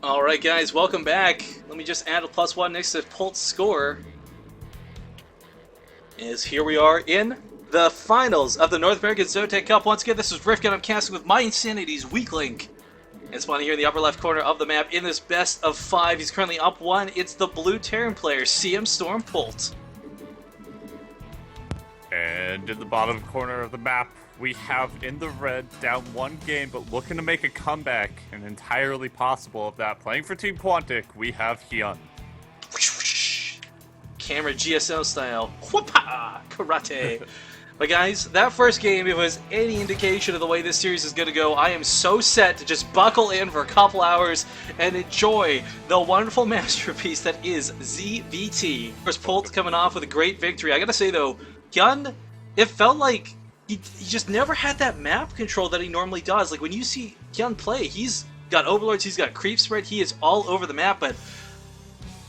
Alright guys, welcome back. Let me just add a +1 next to Polt's score. As here we are in the finals of the North American ZOTAC Cup. Once again, this is Rifkin. I'm casting with my Insanity's Weak Link. And spawning here in the upper left corner of the map in this best of 5. He's currently up 1. It's the blue Terran player, CMStormPolt. And in the bottom corner of the map, we have in the red, down 1 game, but looking to make a comeback, and entirely possible of that. Playing for Team Quantic, we have Hyun. Camera GSL style. Whoopah! Karate. But guys, that first game, if it was any indication of the way this series is going to go, I am so set to just buckle in for a couple hours and enjoy the wonderful masterpiece that is ZVT. First, Polt coming off with a great victory. I gotta say though, Hyun, it felt like he just never had that map control that he normally does. Like when you see Hyun play, he's got overlords, he's got creep spread, he is all over the map, but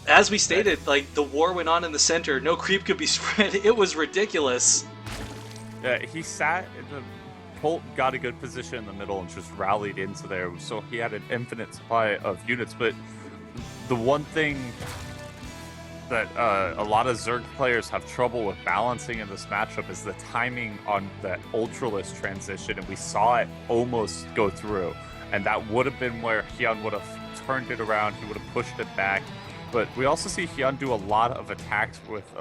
as we stated, like the war went on in the center, no creep could be spread. It was ridiculous. Yeah, he sat in the... Polt got a good position in the middle and just rallied into there, so he had an infinite supply of units, but the one thing that a lot of Zerg players have trouble with balancing in this matchup is the timing on that Ultralist transition, and we saw it almost go through, and that would have been where Hyun would have turned it around, he would have pushed it back. But we also see Hyun do a lot of attacks with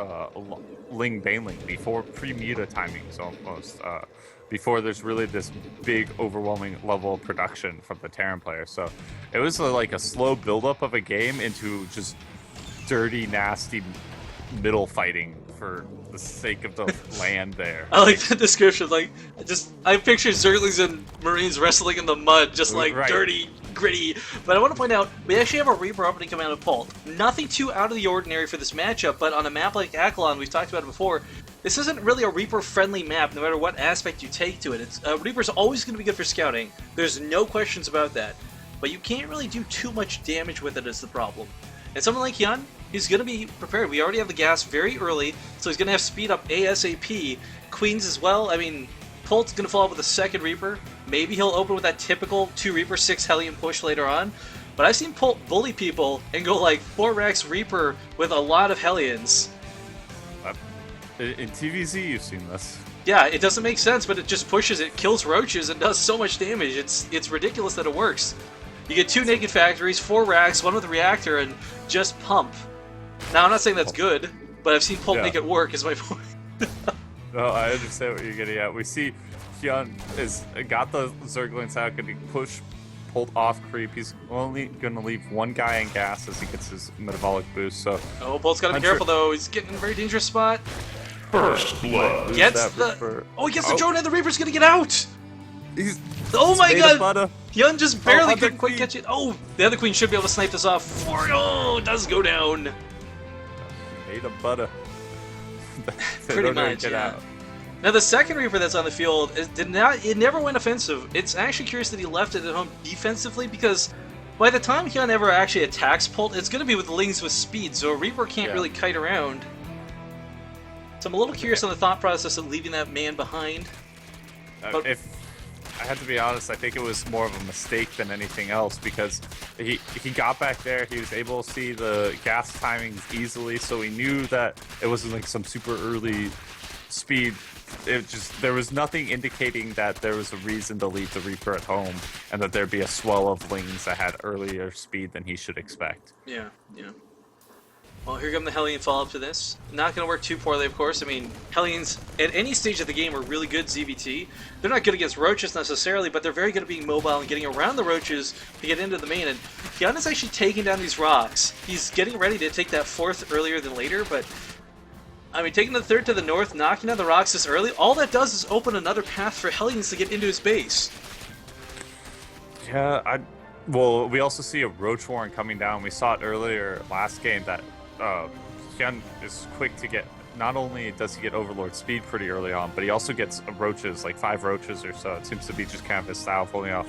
Ling Baneling before pre-muta timings almost, before there's really this big overwhelming level of production from the Terran player. So it was like a slow buildup of a game into just dirty, nasty middle fighting for the sake of the land there. I like the description. Like, I picture Zerglings and Marines wrestling in the mud, just like dirty, gritty. But I want to point out, we actually have a Reaper opening coming out of Polt. Nothing too out of the ordinary for this matchup, but on a map like Akalon, we've talked about it before, this isn't really a Reaper-friendly map, no matter what aspect you take to it. Reaper's always going to be good for scouting. There's no questions about that. But you can't really do too much damage with it is the problem. And someone like Hyun, he's going to be prepared. We already have the gas very early, so he's going to have speed up ASAP. Queens as well. I mean, Polt's going to follow up with a second Reaper. Maybe he'll open with that typical 2 Reaper, 6 Hellion push later on. But I've seen Polt bully people and go like 4 racks Reaper with a lot of Hellions. In TVZ, you've seen this. Yeah, it doesn't make sense, but it just pushes, it kills roaches, and does so much damage. It's ridiculous that it works. You get 2 naked factories, 4 racks, 1 with a reactor, and just pump. Now, I'm not saying that's good, but I've seen Polt make it work, is my point. No, I understand what you're getting at. We see Hyun got the Zerglings out, going to push Polt off creep. He's only going to leave 1 guy in gas as he gets his metabolic boost. So oh, Polt's got to be careful, though. He's getting in a very dangerous spot. First blood. Gets the... Oh, he gets the drone, and the Reaper's going to get out! Oh my god! Hyun just barely couldn't quite catch it. Oh, the other queen should be able to snipe this off. Oh, it does go down. Made a butter. Pretty much, yeah. Now the second Reaper that's on the field, it never went offensive. It's actually curious that he left it at home defensively, because by the time Hyun ever actually attacks Polt, it's going to be with Lings with speed, so a Reaper can't really kite around. So I'm a little curious on the thought process of leaving that man behind. If I had to be honest, I think it was more of a mistake than anything else, because he got back there, he was able to see the gas timings easily, so he knew that it wasn't like some super early speed. There was nothing indicating that there was a reason to leave the Reaper at home, and that there'd be a swell of Lings that had earlier speed than he should expect. Yeah, yeah. Well, here come the Hellion follow-up to this. Not going to work too poorly, of course. I mean, Hellions, at any stage of the game, are really good ZVT. They're not good against roaches necessarily, but they're very good at being mobile and getting around the roaches to get into the main. And Hyun is actually taking down these rocks. He's getting ready to take that 4th earlier than later, but... I mean, taking the 3rd to the north, knocking down the rocks this early, all that does is open another path for Hellions to get into his base. Yeah, well, we also see a Roach Warren coming down. We saw it earlier last game that Hyun is quick to get. Not only does he get Overlord speed pretty early on, but he also gets roaches, like 5 roaches or so. It seems to be just kind of his style, pulling off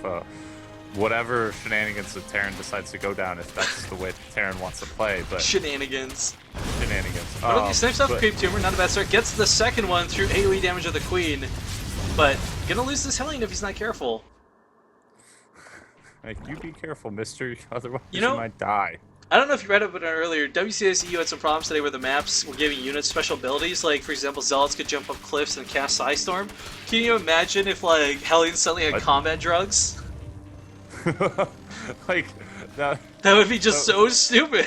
whatever shenanigans the Terran decides to go down, if that's the way the Terran wants to play. But Shenanigans. Shenanigans. He snipes off the Creep Tumor, not a bad start. Gets the second one through AoE damage of the Queen, but gonna lose this Hellion if he's not careful. Like, you be careful, mister, otherwise You you know, might die. I don't know if you read about it earlier. WCS EU had some problems today where the maps were giving units special abilities. Like, for example, Zealots could jump up cliffs and cast Psystorm. Can you imagine if, like, Hellions suddenly had combat drugs? Like, that That would be just so stupid.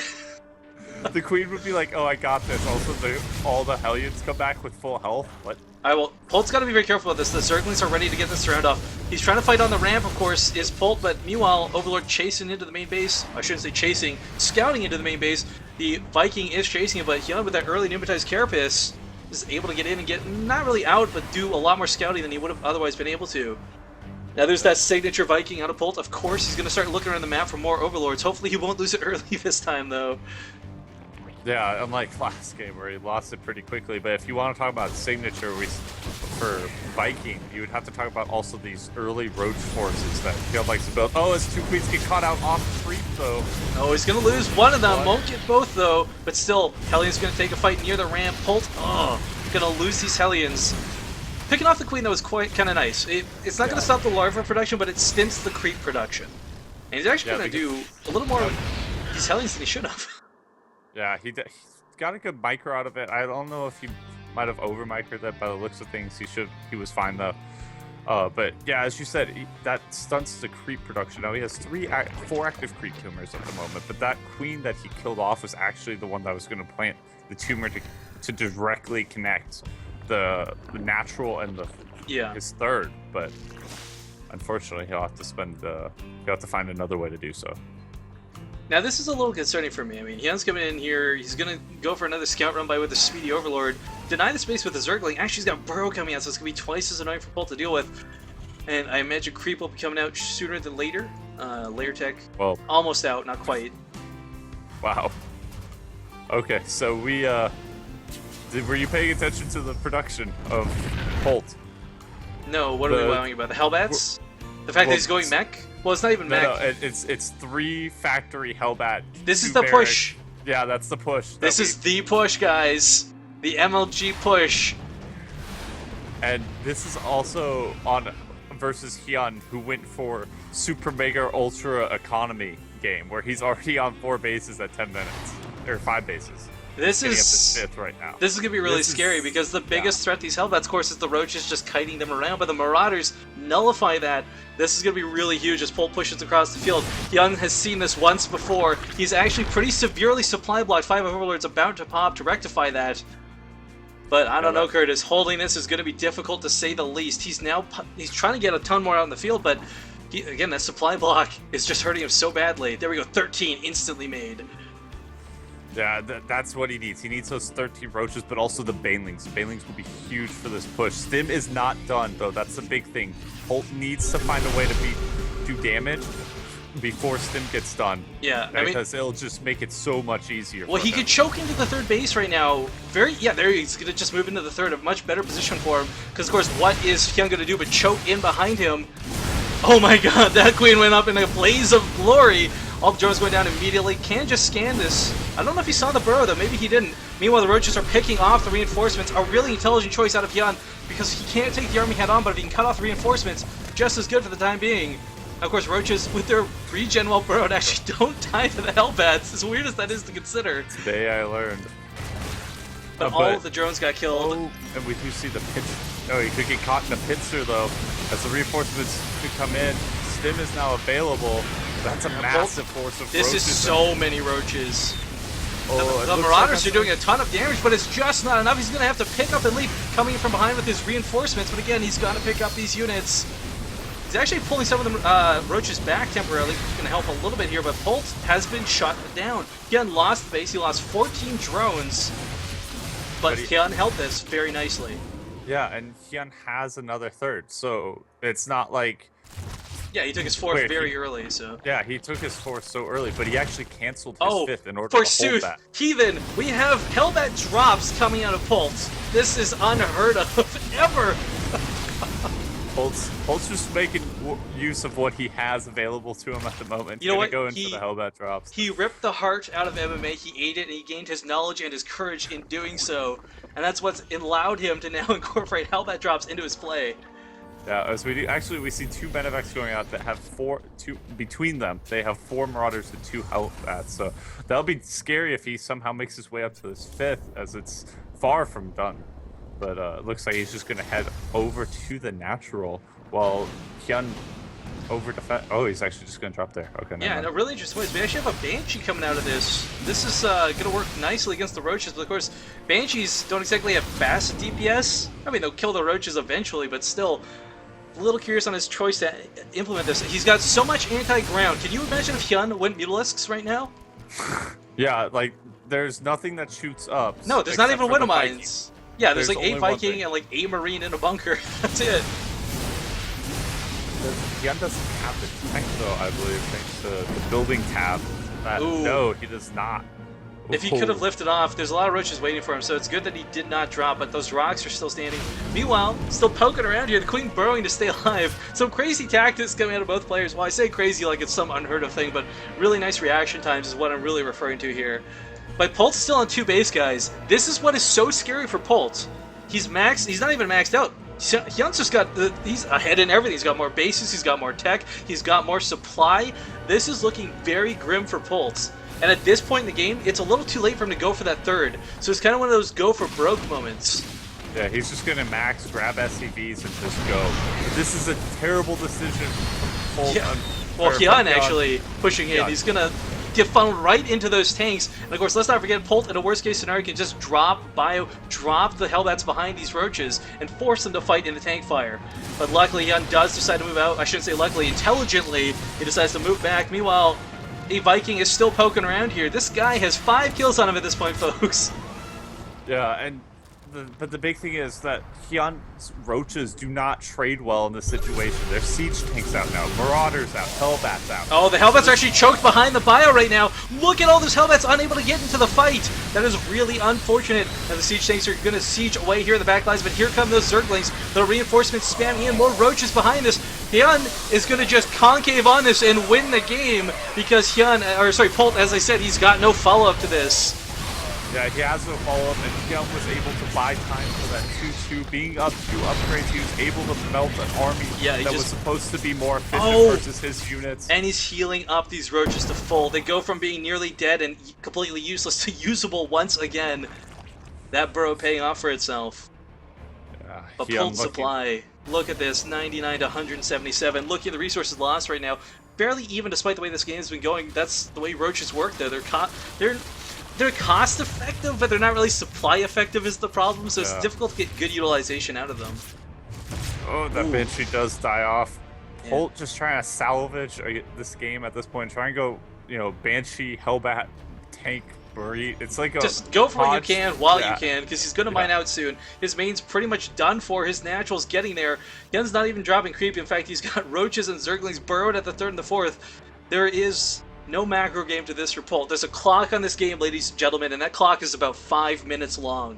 the queen would be like, "Oh, I got this." Also, all the Hellions come back with full health. What? Alright, well, Polt's got to be very careful with this. The Zerglings are ready to get this round off. He's trying to fight on the ramp, of course, is Polt, but meanwhile, Overlord chasing into the main base. I shouldn't say chasing, scouting into the main base. The Viking is chasing him, but Hyun, with that early pneumatized Carapace, is able to get in and get not really out, but do a lot more scouting than he would have otherwise been able to. Now there's that signature Viking out of Polt. Of course, he's going to start looking around the map for more Overlords. Hopefully he won't lose it early this time, though. Yeah, unlike last game where he lost it pretty quickly. But if you want to talk about signature for Viking, you would have to talk about also these early roach forces that Hyun likes to build. Oh, his two queens get caught out off creep, though. Oh, he's going to lose one of them. Won't get both, though. But still, Hellions going to take a fight near the ramp. Polt, going to lose these Hellions. Picking off the queen, that was quite kind of nice. It's not going to stop the larva production, but it stints the creep production. And he's actually going to do a little more with these Hellions than he should have. Yeah, he's got a good micro out of it. I don't know if he might have over microed that by the looks of things. He was fine though. But yeah, as you said, that stunts the creep production. Now he has 4 active creep tumors at the moment, but that queen that he killed off was actually the one that was going to plant the tumor to directly connect the natural and his third. But unfortunately, he'll have to find another way to do so. Now this is a little concerning for me. I mean, Hyun's coming in here, he's gonna go for another scout run by with the Speedy Overlord, deny the space with the Zergling. Actually, he's got Burrow coming out, so it's gonna be twice as annoying for Polt to deal with. And I imagine Creep will be coming out sooner than later. Layer Tech, well, almost out, not quite. Wow. Okay, so were you paying attention to the production of Polt? No, what are we wowing about? The Hellbats? The fact that he's going mech? Well, it's not even mech. No, it's 3 factory Hellbat. This is the push. Yeah, that's the push. This is the push, guys. The MLG push. And this is also on versus Hyun, who went for Super Mega Ultra Economy game, where he's already on 4 bases at 10 minutes. Or 5 bases. This is up to 5th right now. This is gonna be really scary because the biggest threat these Hellbats, of course, is the Roaches just kiting them around, but the Marauders nullify that. This is gonna be really huge as Polt pushes across the field. Hyun has seen this once before. He's actually pretty severely supply blocked. 5 Overlords about to pop to rectify that. But I don't know, Curtis. Holding this is gonna be difficult to say the least. He's trying to get a ton more out in the field, but again, that supply block is just hurting him so badly. There we go, 13 instantly made. Yeah, that's what he needs. He needs those 13 roaches, but also the banelings. The banelings will be huge for this push. Stim is not done, though. That's the big thing. Polt needs to find a way to do damage before Stim gets done. Yeah, because it'll just make it so much easier. Well, he could choke into the 3rd base right now. There he's gonna just move into the 3rd, a much better position for him. Because of course, what is Hyun gonna do but choke in behind him? Oh my God, that queen went up in a blaze of glory. All the drones going down immediately. Can just scan this. I don't know if he saw the burrow though, maybe he didn't. Meanwhile, the Roaches are picking off the reinforcements. A really intelligent choice out of Hyun, because he can't take the army head on, but if he can cut off the reinforcements, just as good for the time being. Of course, Roaches, with their regen well burrowed, actually don't die to the Hellbats, as weird as that is to consider. Today I learned. But all of the drones got killed. Oh, and we do see the pinch. Oh, he could get caught in a pincer though, as the reinforcements could come in. Stim is now available. That's a massive force of This roaches. is so many Roaches. Oh, the Marauders are doing a ton of damage, but it's just not enough. He's going to have to pick up and leave, coming in from behind with his reinforcements. But again, he's got to pick up these units. He's actually pulling some of the Roaches back temporarily, which is going to help a little bit here. But Polt has been shut down. Hyun lost the base. He lost 14 drones. But Hyun held this very nicely. Yeah, and Hyun has another 3rd, so it's not like... Yeah, he took his 4th very early, so... Yeah, he took his 4th so early, but he actually canceled his 5th in order to hold that. Heathen, we have Hellbat drops coming out of Polt. This is unheard of, ever! Polt's just making use of what he has available to him at the moment. You know what? Go into the Hellbat drops. He ripped the heart out of MMA, he ate it, and he gained his knowledge and his courage in doing so. And that's what's allowed him to now incorporate Hellbat drops into his play. Yeah, as we do, actually, we see 2 Benevex going out that have between them, they have 4 Marauders and 2 Hellbats, so that'll be scary if he somehow makes his way up to this 5th, as it's far from done. But it looks like he's just going to head over to the natural, while Hyun over defense. Oh, he's actually just going to drop there. Okay, yeah, in a really interesting way. We actually have a Banshee coming out of this. This is going to work nicely against the Roaches, but of course, Banshees don't exactly have fast DPS. I mean, they'll kill the Roaches eventually, but still, a little curious on his choice to implement this. He's got so much anti-ground. Can you imagine if Hyun went Mutalisks right now? Yeah, like, there's nothing that shoots up. No, there's not even Widow Mines. Yeah, there's like 8 only one Viking thing. and like 8 Marine in a bunker. That's it. Hyun doesn't have the tech, though, I believe, thanks to the building tab. No, he does not. If he could have lifted off, there's a lot of Roaches waiting for him, so it's good that he did not drop, but those rocks are still standing. Meanwhile, still poking around here, the Queen burrowing to stay alive. Some crazy tactics coming out of both players. Well, I say crazy like it's some unheard of thing, but really nice reaction times is what I'm really referring to here. But Polt's still on 2 base, guys. This is what is so scary for Polt. He's maxed, he's not even maxed out. Hyun's just got, he's ahead in everything. He's got more bases, he's got more tech, he's got more supply. This is looking very grim for Polt. And at this point in the game, it's a little too late for him to go for that 3rd. So it's kind of one of those go for broke moments. Yeah, he's just going to max, grab SCVs, and just go. But this is a terrible decision from Polt. Yeah. Well, Hyun actually pushing in. He's going to get funneled right into those tanks. And of course, let's not forget, Polt in a worst case scenario can just drop the Hellbats behind these Roaches and force them to fight in the tank fire. But luckily, Hyun does decide to move out. I shouldn't say luckily, intelligently, he decides to move back. Meanwhile, a Viking is still poking around here. This guy has 5 kills on him at this point, folks. Yeah, and but the big thing is that Hyun's Roaches do not trade well in this situation. There's siege tanks out now, Marauders out, Hellbats out. Oh, the Hellbats are actually choked behind the bio right now. Look at all those Hellbats unable to get into the fight. That is really unfortunate. And the siege tanks are going to siege away here in the back lines, but here come those Zerglings. The reinforcements spamming in, more Roaches behind this. Hyun is going to just concave on this and win the game because Polt, as I said, he's got no follow-up to this. Yeah, he has no follow-up, and Hyun was able to buy time for that 2-2. Being up 2 upgrades, he was able to melt an army that was supposed to be more efficient versus his units. And he's healing up these Roaches to full. They go from being nearly dead and completely useless to usable once again. That burrow paying off for itself. Yeah, But Polt supply, look at this, 99 to 177. Look at the resources lost right now. Barely even despite the way this game's been going. That's the way Roaches work, though. They're cost effective, but they're not really supply effective is the problem, so it's difficult to get good utilization out of them. Oh, that Banshee does die off. Yeah. Polt just trying to salvage this game at this point. Try and go, Banshee, Hellbat, tank, Marine. It's like just go for what you can while you can, because he's going to mine out soon. His main's pretty much done for. His natural's getting there. Hyun's not even dropping creep. In fact, he's got Roaches and Zerglings burrowed at the 3rd and the 4th. There is no macro game to this for Polt. There's a clock on this game, ladies and gentlemen, and that clock is about 5 minutes long.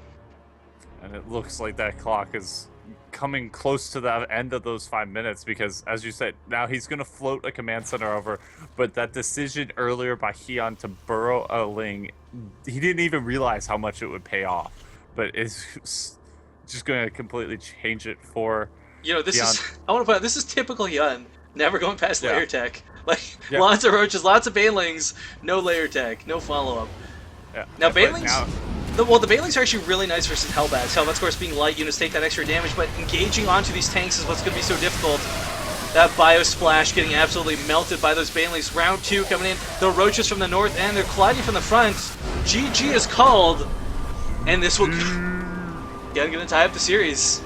And it looks like that clock is coming close to the end of those 5 minutes because, as you said, now he's going to float a command center over, but that decision earlier by Hyun to burrow a Ling, he didn't even realize how much it would pay off, but it's just going to completely change it for this Hyun. is, I want to point out, this is typical Hyun, never going past layer tech. Lots of Roaches, lots of Banelings, no layer tech, no follow-up. Yeah. Now, Banelings... the Banelings are actually really nice versus Hellbats. Hellbats, of course, being light units take that extra damage, but engaging onto these tanks is what's going to be so difficult. That Bio Splash getting absolutely melted by those Banelings. Round 2 coming in. The Roaches from the north, and they're colliding from the front. GG is called, and this will... going to tie up the series.